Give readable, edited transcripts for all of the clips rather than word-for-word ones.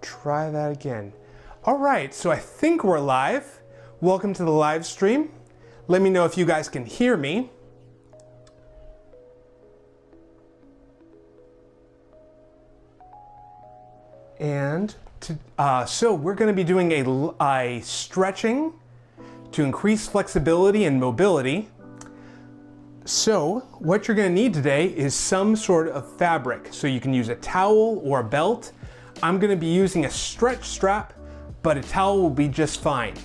Try that again. All right, so I think we're live. Welcome to the live stream. Let me know if you guys can hear me. And so we're going to be doing a stretching to increase flexibility and mobility. So what you're going to need today is some sort of fabric. So you can use a towel or a belt. I'm going to be using a stretch strap, but a towel will be just fine.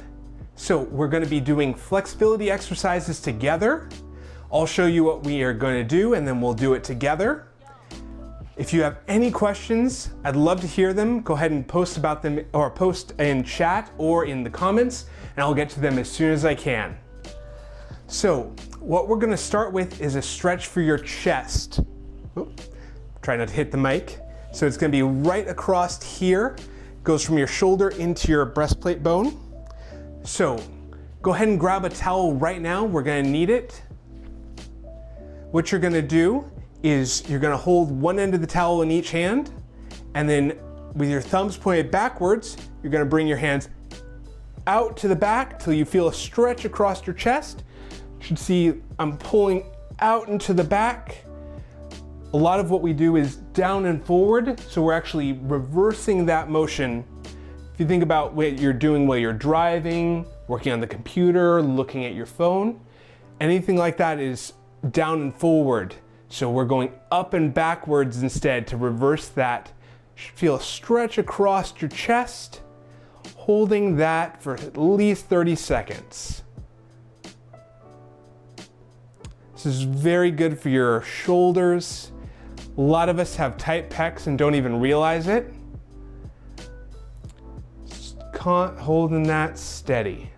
So we're going to be doing flexibility exercises together. I'll show you what we are going to do and then we'll do it together. If you have any questions, I'd love to hear them. Go ahead and post about them, or post in chat or in the comments, and I'll get to them as soon as I can. So what we're gonna start with is a stretch for your chest. Try not to hit the mic. So it's gonna be right across here. Goes from your shoulder into your breastplate bone. So go ahead and grab a towel right now. We're gonna need it. What you're gonna do is you're gonna hold one end of the towel in each hand, and then with your thumbs pointed backwards, you're gonna bring your hands out to the back till you feel a stretch across your chest. You should see I'm pulling out into the back. A lot of what we do is down and forward, so we're actually reversing that motion. If you think about what you're doing while you're driving, working on the computer, looking at your phone, anything like that is down and forward. So we're going up and backwards instead to reverse that. You should feel a stretch across your chest, holding that for at least 30 seconds. This is very good for your shoulders. A lot of us have tight pecs and don't even realize it. Just holding that steady.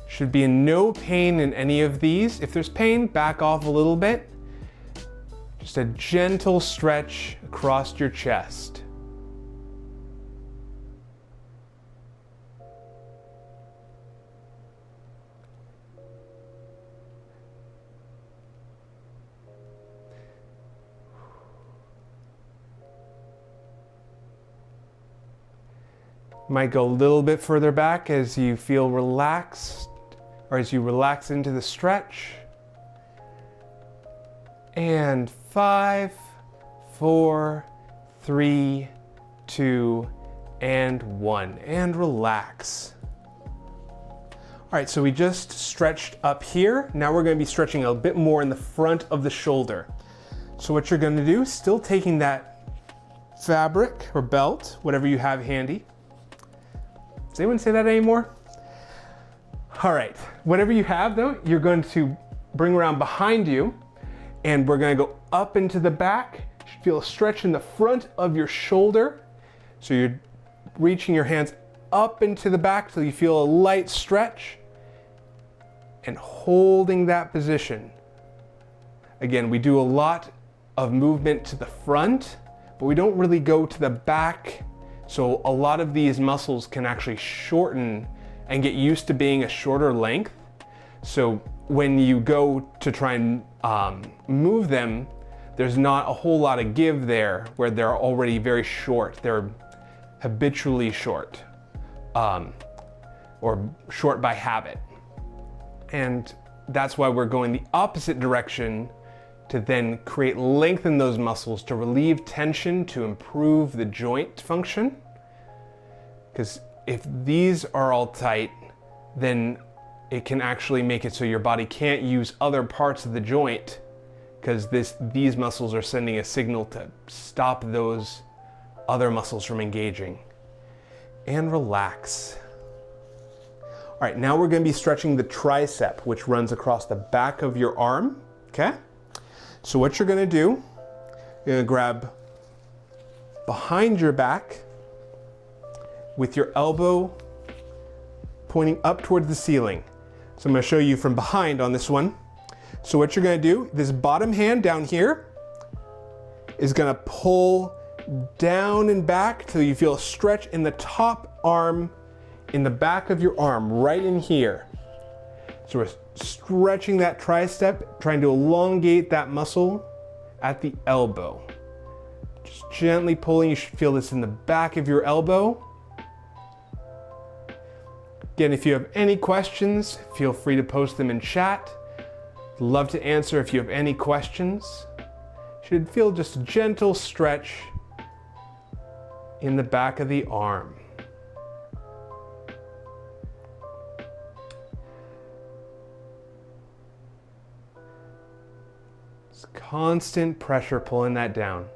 Should be no pain in any of these. If there's pain, back off a little bit. Just a gentle stretch across your chest. Might go a little bit further back as you feel relaxed, or as you relax into the stretch. And 5, 4, 3, 2, and 1. And relax. All right, so we just stretched up here. Now we're going to be stretching a bit more in the front of the shoulder. So what you're going to do, still taking that fabric or belt, whatever you have handy. Does anyone say that anymore? All right, whatever you have though, you're going to bring around behind you, and we're gonna go up into the back. You should feel a stretch in the front of your shoulder. So you're reaching your hands up into the back till you feel a light stretch and holding that position. Again, we do a lot of movement to the front, but we don't really go to the back. So a lot of these muscles can actually shorten and get used to being a shorter length. So when you go to try and move them, there's not a whole lot of give there where they're already very short. They're habitually short, or short by habit. And that's why we're going the opposite direction to then create length in those muscles to relieve tension, to improve the joint function. Because if these are all tight, then it can actually make it so your body can't use other parts of the joint, because these muscles are sending a signal to stop those other muscles from engaging. And relax. All right, now we're going to be stretching the tricep, which runs across the back of your arm, okay? So what you're going to do, you're going to grab behind your back with your elbow pointing up towards the ceiling. So I'm going to show you from behind on this one. So what you're going to do, this bottom hand down here is going to pull down and back till you feel a stretch in the top arm, in the back of your arm, right in here. So we're stretching that tricep, trying to elongate that muscle at the elbow. Just gently pulling. You should feel this in the back of your elbow. Again, if you have any questions, feel free to post them in chat. Love to answer if you have any questions. Should feel just a gentle stretch in the back of the arm. It's constant pressure pulling that down.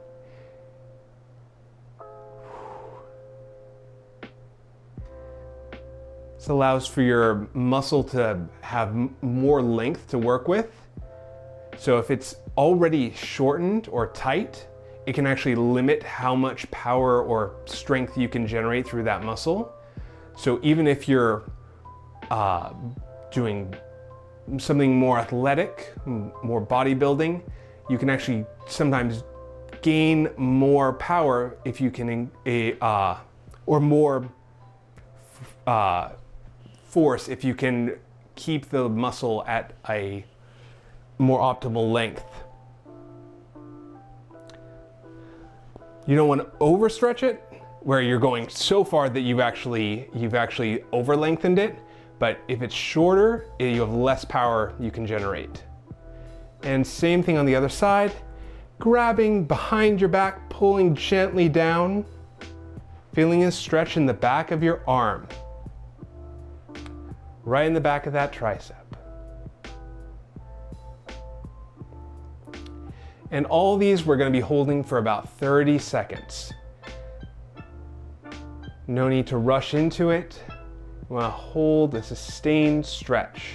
This allows for your muscle to have more length to work with. So if it's already shortened or tight, it can actually limit how much power or strength you can generate through that muscle. So even if you're doing something more athletic, more bodybuilding, you can actually sometimes gain more power if you can, or more force if you can keep the muscle at a more optimal length. You don't want to overstretch it where you're going so far that you've actually over lengthened it, but if it's shorter, you have less power you can generate. And same thing on the other side, grabbing behind your back, pulling gently down, feeling a stretch in the back of your arm. Right in the back of that tricep. And all these we're going to be holding for about 30 seconds. No need to rush into it. You want to hold a sustained stretch.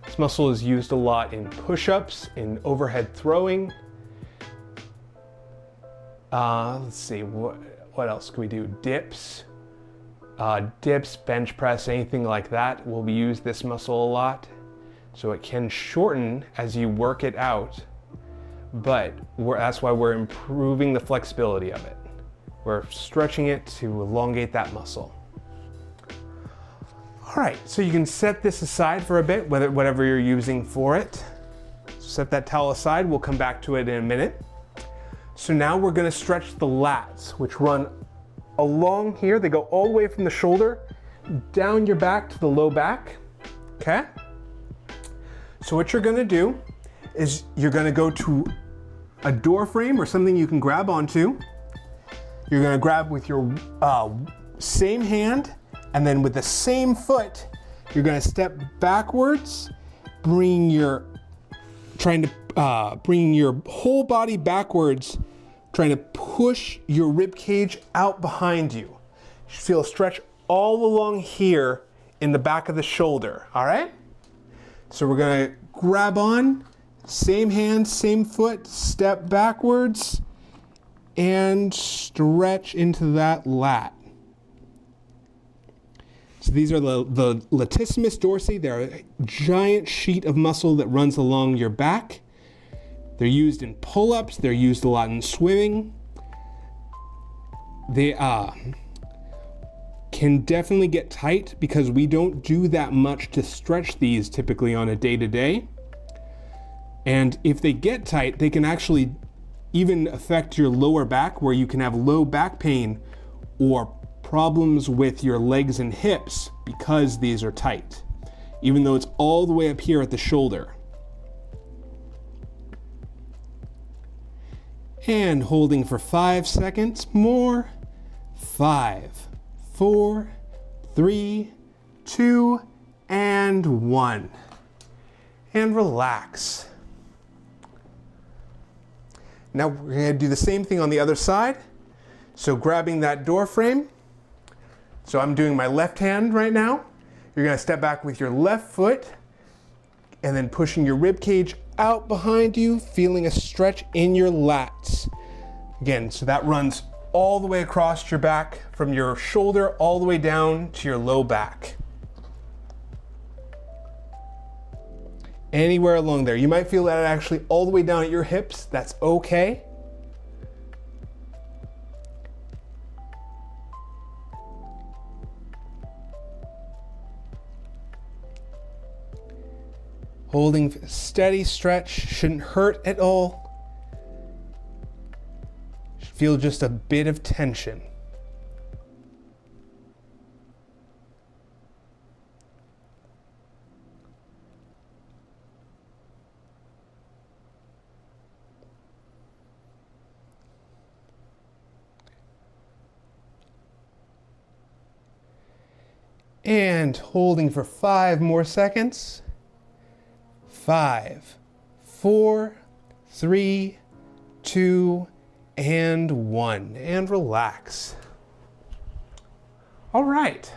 This muscle is used a lot in push-ups, in overhead throwing. Let's see, what else can we do? Dips, bench press, anything like that will use this muscle a lot. So it can shorten as you work it out, but that's why we're improving the flexibility of it. We're stretching it to elongate that muscle. All right, so you can set this aside for a bit, whatever you're using for it. Set that towel aside, we'll come back to it in a minute. So now we're gonna stretch the lats, which run along here. They go all the way from the shoulder, down your back to the low back, okay? So what you're gonna do is you're gonna go to a door frame or something you can grab onto. You're gonna grab with your same hand, and then with the same foot, you're gonna step backwards, bring your whole body backwards, trying to push your rib cage out behind you. You should feel a stretch all along here in the back of the shoulder, all right? So we're gonna grab on, same hand, same foot, step backwards, and stretch into that lat. So these are the latissimus dorsi. They're a giant sheet of muscle that runs along your back. They're used in pull-ups. They're used a lot in swimming. They can definitely get tight because we don't do that much to stretch these typically on a day-to-day. And if they get tight, they can actually even affect your lower back, where you can have low back pain or problems with your legs and hips because these are tight, even though it's all the way up here at the shoulder. And holding for 5 seconds more. 5, 4, 3, 2, and 1. And relax. Now we're going to do the same thing on the other side. So grabbing that door frame. So I'm doing my left hand right now. You're going to step back with your left foot and then pushing your rib cage out behind you, feeling a stretch in your lats. Again, so that runs all the way across your back, from your shoulder all the way down to your low back. Anywhere along there. You might feel that actually all the way down at your hips. That's okay. Holding steady stretch, shouldn't hurt at all. Should feel just a bit of tension. And holding for 5 more seconds. 5, 4, 3, 2, and 1. And relax. All right.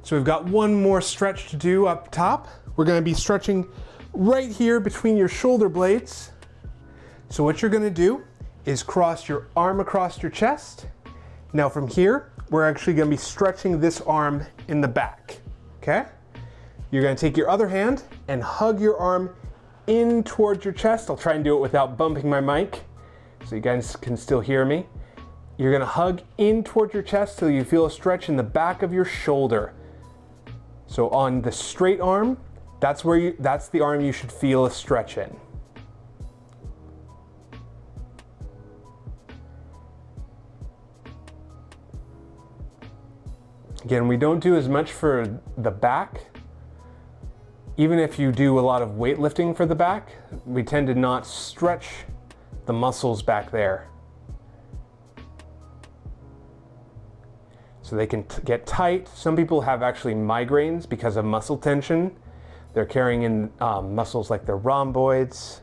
So we've got one more stretch to do up top. We're going to be stretching right here between your shoulder blades. So what you're going to do is cross your arm across your chest. Now from here, we're actually going to be stretching this arm in the back, okay? You're going to take your other hand and hug your arm in towards your chest. I'll try and do it without bumping my mic so you guys can still hear me. You're going to hug in towards your chest till you feel a stretch in the back of your shoulder. So on the straight arm, that's the arm you should feel a stretch in. Again, we don't do as much for the back. Even if you do a lot of weightlifting for the back, we tend to not stretch the muscles back there. So they can get tight. Some people have actually migraines because of muscle tension. They're carrying in muscles like their rhomboids.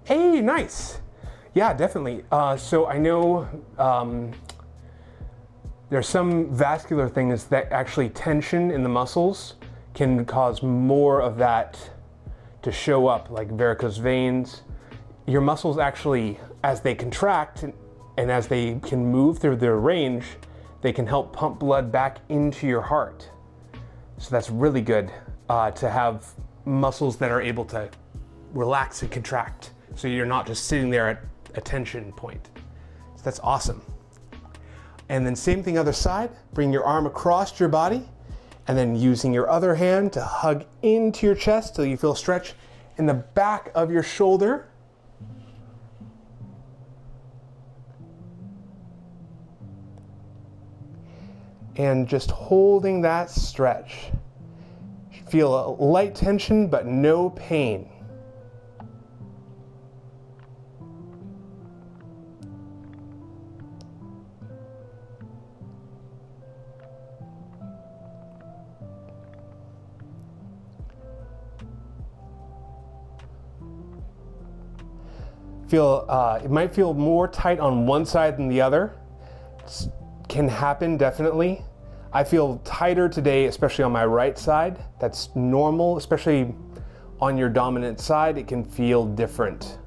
Hey, nice. Yeah, definitely. So I know there's some vascular things that actually tension in the muscles can cause more of that to show up, like varicose veins. Your muscles actually, as they contract and as they can move through their range, they can help pump blood back into your heart. So that's really good to have muscles that are able to relax and contract. So you're not just sitting there at a tension point. So that's awesome. And then same thing other side, bring your arm across your body and then using your other hand to hug into your chest till you feel a stretch in the back of your shoulder. And just holding that stretch. Feel a light tension but no pain. It might feel more tight on one side than the other. It can happen, definitely. I feel tighter today, especially on my right side. That's normal, especially on your dominant side, it can feel different.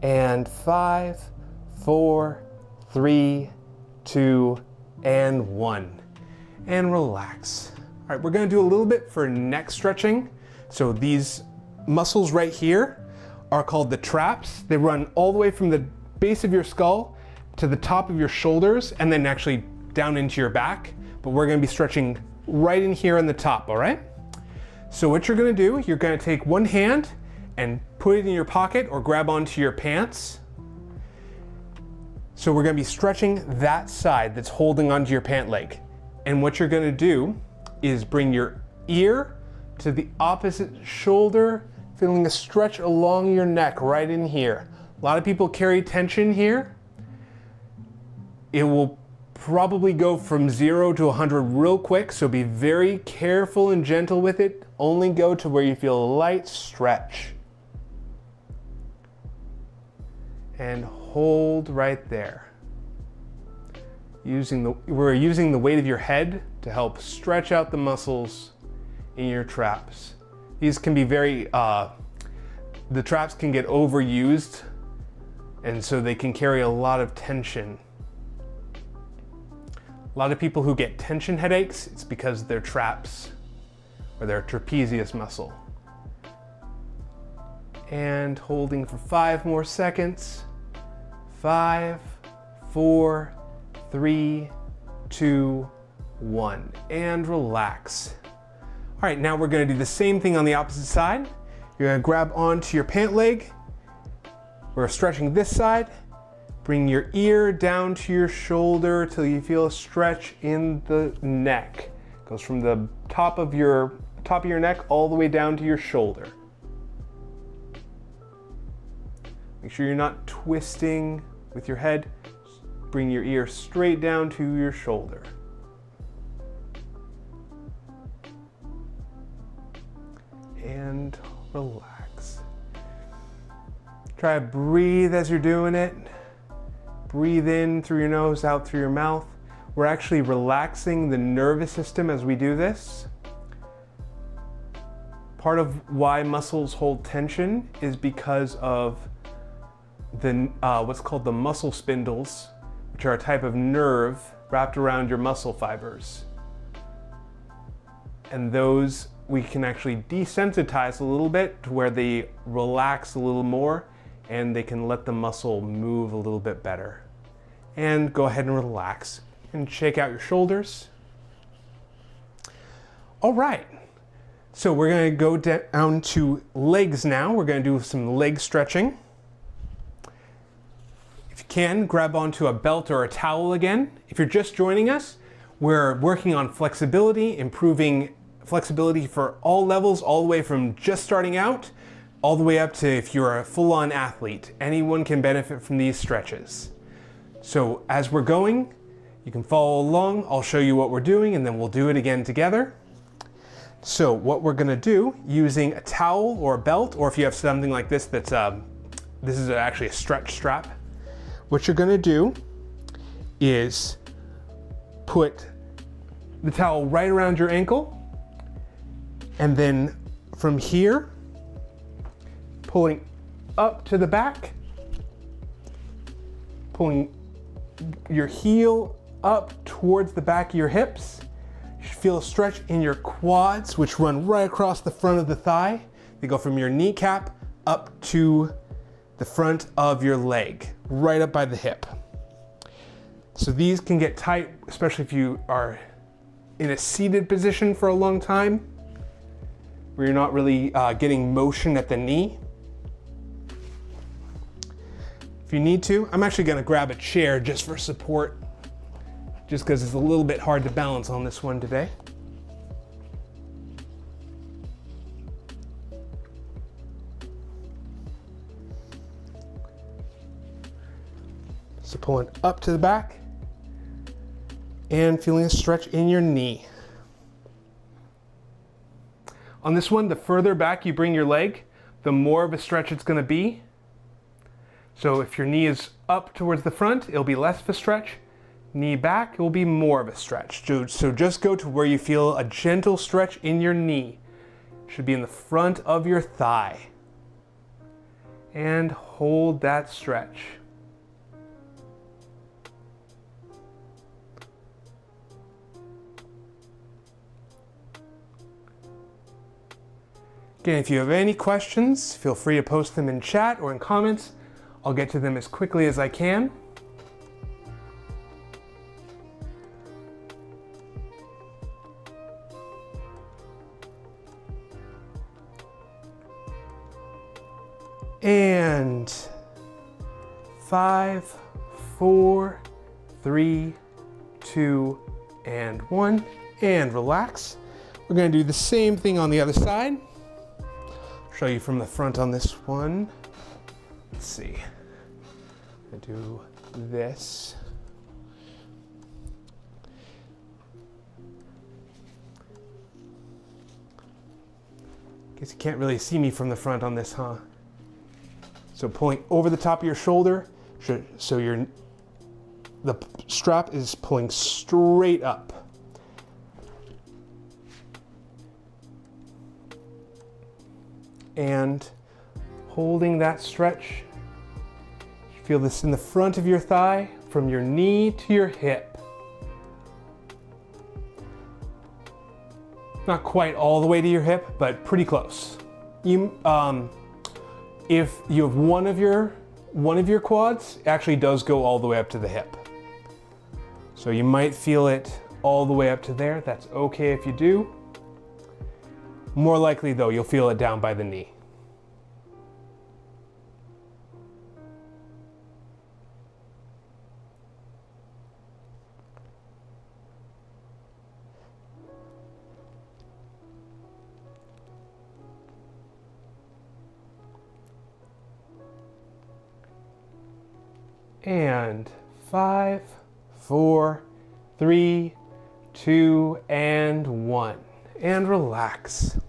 And 5, 4, 3, 2, and 1. And relax. All right, we're gonna do a little bit for neck stretching. So these muscles right here are called the traps. They run all the way from the base of your skull to the top of your shoulders and then actually down into your back. But we're gonna be stretching right in here on the top, all right? So what you're gonna do, you're gonna take one hand and put it in your pocket or grab onto your pants. So we're gonna be stretching that side that's holding onto your pant leg. And what you're gonna do is bring your ear to the opposite shoulder, feeling a stretch along your neck right in here. A lot of people carry tension here. It will probably go from 0 to 100 real quick, so be very careful and gentle with it. Only go to where you feel a light stretch. And hold right there. We're using the weight of your head to help stretch out the muscles in your traps. These can be the traps can get overused, and so they can carry a lot of tension. A lot of people who get tension headaches, it's because their traps or their trapezius muscle. And holding for 5 more seconds. 5, 4, 3, 2, 1, and relax. All right, now we're gonna do the same thing on the opposite side. You're gonna grab onto your pant leg. We're stretching this side. Bring your ear down to your shoulder till you feel a stretch in the neck. It goes from the top of your neck all the way down to your shoulder. Make sure you're not twisting with your head. Bring your ear straight down to your shoulder. And relax. Try to breathe as you're doing it. Breathe in through your nose, out through your mouth. We're actually relaxing the nervous system as we do this. Part of why muscles hold tension is because of the what's called the muscle spindles, which are a type of nerve wrapped around your muscle fibers. And those we can actually desensitize a little bit to where they relax a little more and they can let the muscle move a little bit better. And go ahead and relax and shake out your shoulders. All right, so we're gonna go down to legs now. We're gonna do some leg stretching. If you can, grab onto a belt or a towel again. If you're just joining us, we're working on flexibility, improving flexibility for all levels, all the way from just starting out, all the way up to if you're a full-on athlete. Anyone can benefit from these stretches. So as we're going, you can follow along. I'll show you what we're doing and then we'll do it again together. So what we're gonna do, using a towel or a belt, or if you have something like this that's, this is actually a stretch strap, what you're gonna do is put the towel right around your ankle, and then from here, pulling up to the back, pulling your heel up towards the back of your hips. You should feel a stretch in your quads, which run right across the front of the thigh. They go from your kneecap up to the front of your leg, right up by the hip. So these can get tight, especially if you are in a seated position for a long time, where you're not really getting motion at the knee. If you need to, I'm actually gonna grab a chair just for support, just because it's a little bit hard to balance on this one today. So pulling up to the back and feeling a stretch in your knee. On this one, the further back you bring your leg, the more of a stretch it's gonna be. So if your knee is up towards the front, it'll be less of a stretch. Knee back, it will be more of a stretch. So just go to where you feel a gentle stretch in your knee. It should be in the front of your thigh. And hold that stretch. Again, if you have any questions, feel free to post them in chat or in comments. I'll get to them as quickly as I can. And 5, 4, 3, 2, and 1, and relax. We're going to do the same thing on the other side. Show you from the front on this one. Let's see. I do this. Guess you can't really see me from the front on this, huh? So pulling over the top of your shoulder, so the strap is pulling straight up. And holding that stretch. Feel this in the front of your thigh, from your knee to your hip. Not quite all the way to your hip, but pretty close. If you have one of your quads, it actually does go all the way up to the hip. So you might feel it all the way up to there. That's okay if you do. More likely though, you'll feel it down by the knee. And 5, 4, 3, 2, and 1. And relax.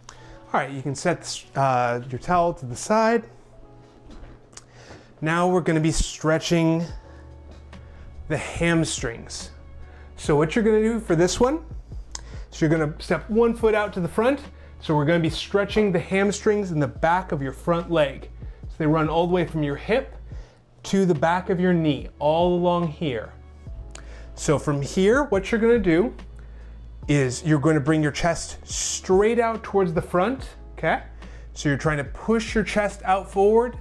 All right, you can set your towel to the side. Now we're going to be stretching the hamstrings. So what you're going to do for this one, so you're going to step one foot out to the front. So we're going to be stretching the hamstrings in the back of your front leg. So they run all the way from your hip to the back of your knee, all along here. So from here, what you're going to do is you're going to bring your chest straight out towards the front, okay? So you're trying to push your chest out forward.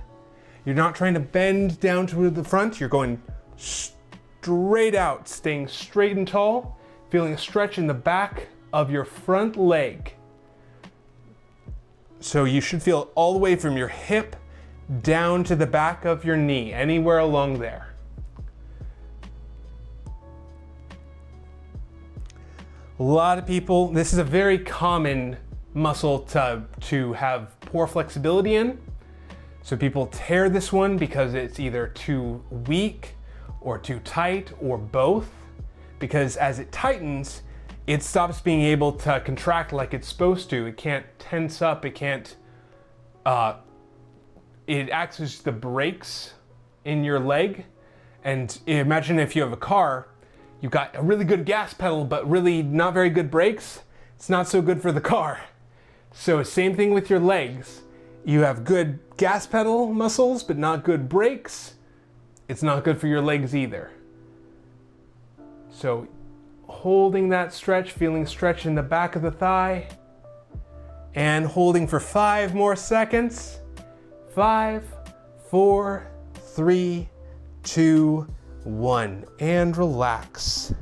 You're not trying to bend down to the front. You're going straight out, staying straight and tall, feeling a stretch in the back of your front leg. So you should feel all the way from your hip down to the back of your knee, anywhere along there. A lot of people, this is a very common muscle to have poor flexibility in. So people tear this one because it's either too weak or too tight or both. Because as it tightens, it stops being able to contract like it's supposed to. It can't tense up, it can't, it acts as the brakes in your leg. And imagine if you have a car, you've got a really good gas pedal, but really not very good brakes. It's not so good for the car. So same thing with your legs. You have good gas pedal muscles, but not good brakes. It's not good for your legs either. So holding that stretch, feeling stretch in the back of the thigh, and holding for 5 more seconds. 5, 4, 3, 2, 1, and relax.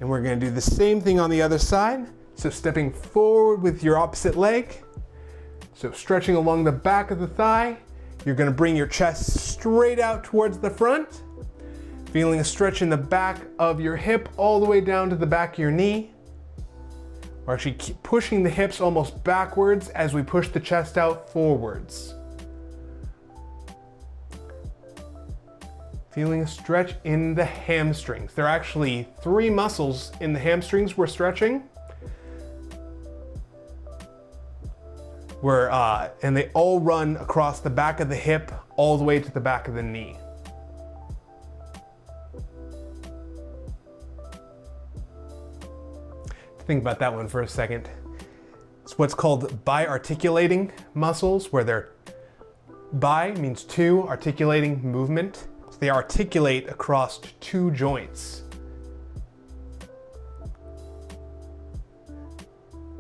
And we're going to do the same thing on the other side. So stepping forward with your opposite leg. So stretching along the back of the thigh. You're going to bring your chest straight out towards the front. Feeling a stretch in the back of your hip all the way down to the back of your knee. We're actually keep pushing the hips almost backwards as we push the chest out forwards. Feeling a stretch in the hamstrings. There are actually 3 muscles in the hamstrings we're stretching. And they all run across the back of the hip all the way to the back of the knee. Think about that one for a second. It's what's called bi-articulating muscles, where they're bi means 2, articulating movement. So they articulate across 2 joints.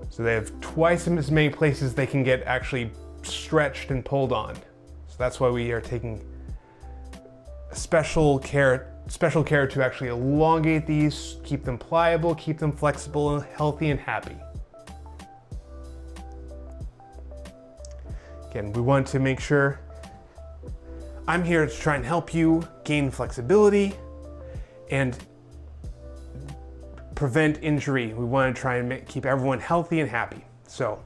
So they have twice as many places they can get actually stretched and pulled on. So that's why we are taking special care to actually elongate these, keep them pliable, keep them flexible, and healthy and happy. Again, we want to make sure I'm here to try and help you gain flexibility and prevent injury. We want to try and keep everyone healthy and happy. So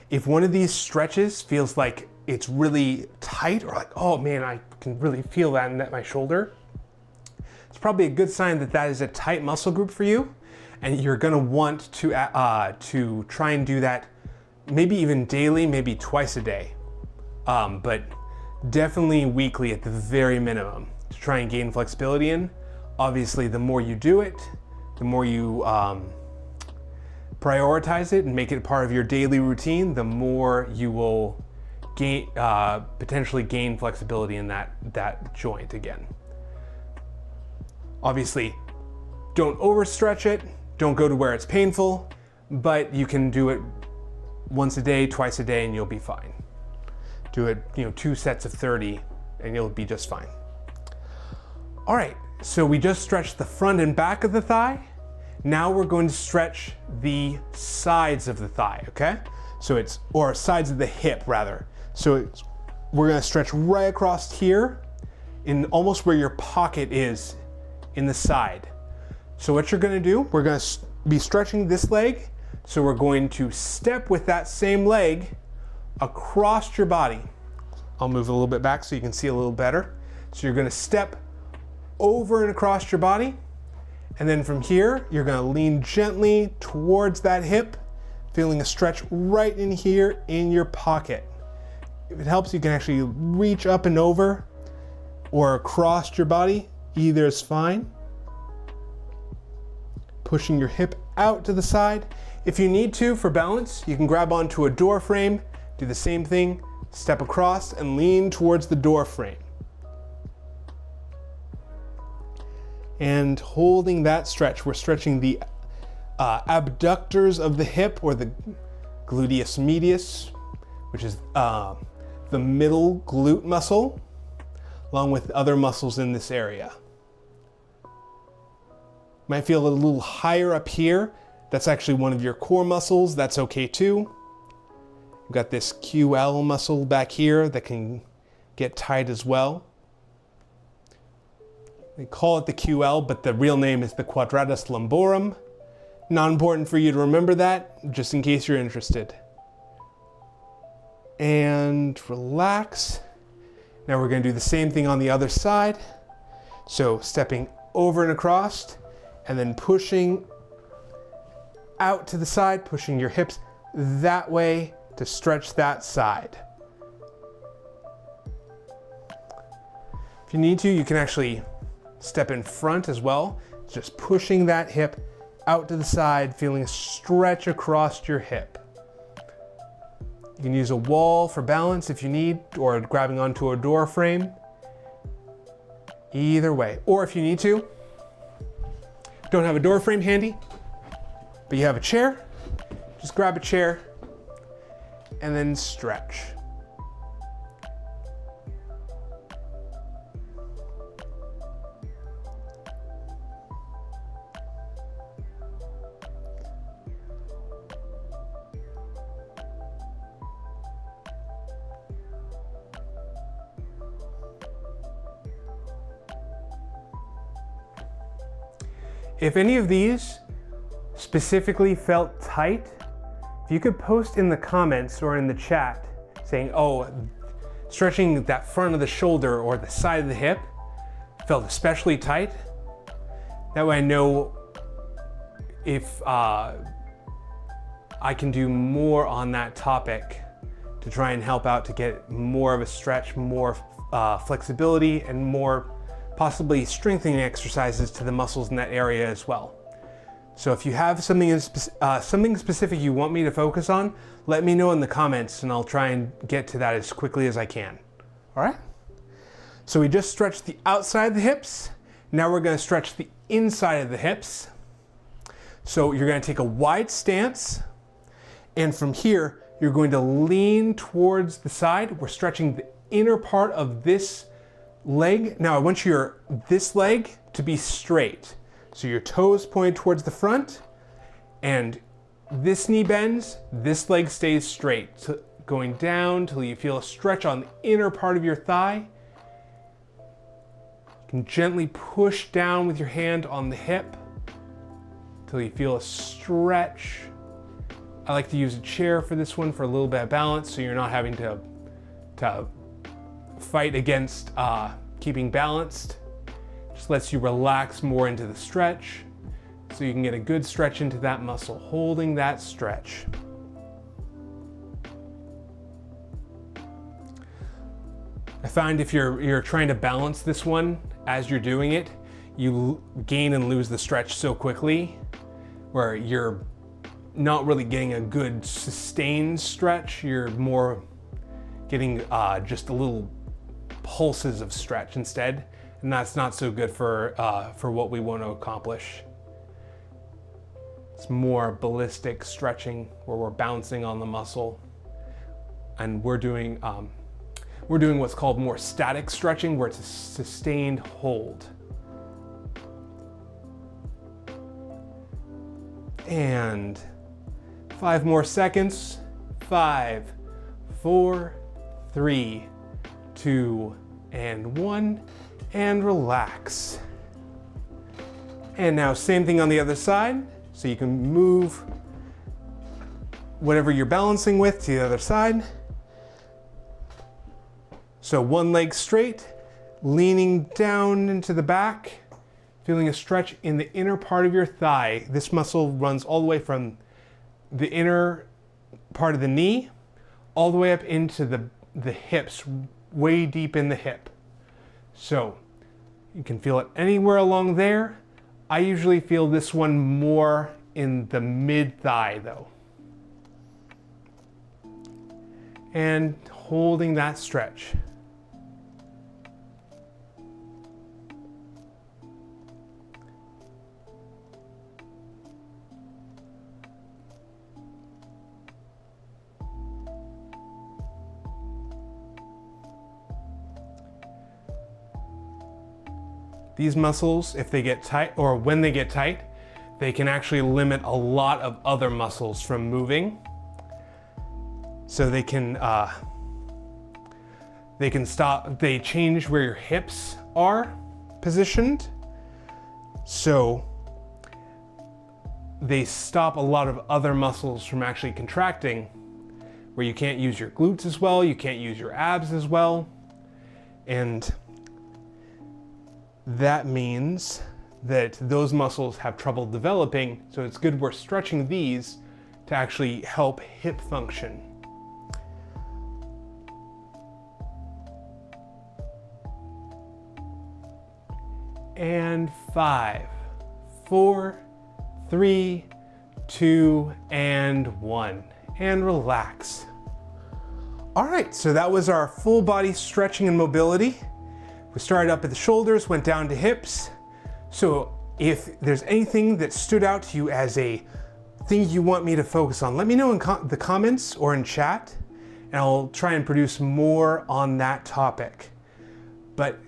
if one of these stretches feels like it's really tight, or like, oh man, I can really feel that in my shoulder, it's probably a good sign that that is a tight muscle group for you, and you're gonna want to try and do that maybe even daily, maybe twice a day, but definitely weekly at the very minimum to try and gain flexibility in. Obviously, the more you do it, the more you prioritize it and make it part of your daily routine, the more you will potentially gain flexibility in that joint again. Obviously, don't overstretch it, don't go to where it's painful, but you can do it once a day, twice a day, and you'll be fine. Do it, 2 sets of 30 and you'll be just fine. All right, so we just stretched the front and back of the thigh. Now we're going to stretch the sides of the thigh, okay? Or sides of the hip rather. We're gonna stretch right across here in almost where your pocket is in the side. So what you're gonna do, we're gonna be stretching this leg. So we're going to step with that same leg across your body. I'll move a little bit back so you can see a little better. So you're gonna step over and across your body. And then from here, you're gonna lean gently towards that hip, feeling a stretch right in here in your pocket. If it helps, you can actually reach up and over or across your body. Either is fine. Pushing your hip out to the side. If you need to, for balance, you can grab onto a door frame, do the same thing, step across and lean towards the door frame. And holding that stretch, we're stretching the abductors of the hip, or the gluteus medius, which is the middle glute muscle, along with other muscles in this area. Might feel a little higher up here. That's actually one of your core muscles. That's okay too. We've got this QL muscle back here that can get tight as well. They call it the QL, but the real name is the quadratus lumborum. Not important for you to remember that, just in case you're interested. And relax. Now we're going to do the same thing on the other side. So stepping over and across, and then pushing out to the side, pushing your hips that way to stretch that side. If you need to, you can actually step in front as well, just pushing that hip out to the side, feeling a stretch across your hip. You can use a wall for balance if you need, or grabbing onto a door frame. Either way. Or if you need to, don't have a door frame handy, but you have a chair, just grab a chair and then stretch. If any of these specifically felt tight, if you could post in the comments or in the chat saying, oh, stretching that front of the shoulder or the side of the hip felt especially tight. That way I know if I can do more on that topic to try and help out to get more of a stretch, more flexibility, and more possibly strengthening exercises to the muscles in that area as well. So if you have something specific you want me to focus on, let me know in the comments and I'll try and get to that as quickly as I can. All right? So we just stretched the outside of the hips. Now we're going to stretch the inside of the hips. So you're going to take a wide stance, and from here you're going to lean towards the side. We're stretching the inner part of this leg. Now I want this leg to be straight. So your toes pointed towards the front, and this knee bends, this leg stays straight. So going down till you feel a stretch on the inner part of your thigh. You can gently push down with your hand on the hip till you feel a stretch. I like to use a chair for this one for a little bit of balance, so you're not having to fight against keeping balanced. Just lets you relax more into the stretch so you can get a good stretch into that muscle, holding that stretch. I find if you're trying to balance this one as you're doing it, you gain and lose the stretch so quickly where you're not really getting a good sustained stretch. You're more getting just a little pulses of stretch instead, and that's not so good for what we want to accomplish. It's more ballistic stretching where we're bouncing on the muscle, and we're doing We're doing what's called more static stretching, where it's a sustained hold. And 5 more seconds. 5, 4, 3, 2, and 1, and relax. And now same thing on the other side. So you can move whatever you're balancing with to the other side. So one leg straight, leaning down into the back, feeling a stretch in the inner part of your thigh. This muscle runs all the way from the inner part of the knee all the way up into the hips, way deep in the hip. So you can feel it anywhere along there. I usually feel this one more in the mid thigh though. And holding that stretch. These muscles, if they get tight, or when they get tight, they can actually limit a lot of other muscles from moving. So they can stop, they change where your hips are positioned. So they stop a lot of other muscles from actually contracting, where you can't use your glutes as well, you can't use your abs as well. And that means that those muscles have trouble developing, so it's good we're stretching these to actually help hip function. And 5, 4, 3, 2, and 1. And relax. All right, so that was our full body stretching and mobility. We started up at the shoulders, went down to hips. So if there's anything that stood out to you as a thing you want me to focus on, let me know in the comments or in chat, and I'll try and produce more on that topic. But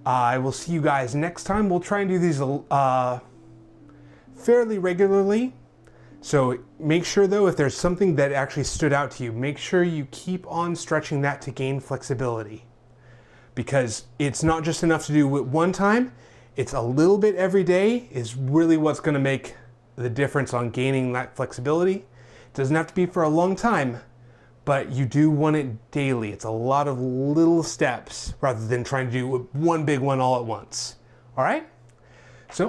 I will see you guys next time. We'll try and do these fairly regularly. So make sure though, if there's something that actually stood out to you, make sure you keep on stretching that to gain flexibility. Because it's not just enough to do it one time, it's a little bit every day is really what's going to make the difference on gaining that flexibility. It doesn't have to be for a long time, but you do want it daily. It's a lot of little steps rather than trying to do one big one all at once. All right? So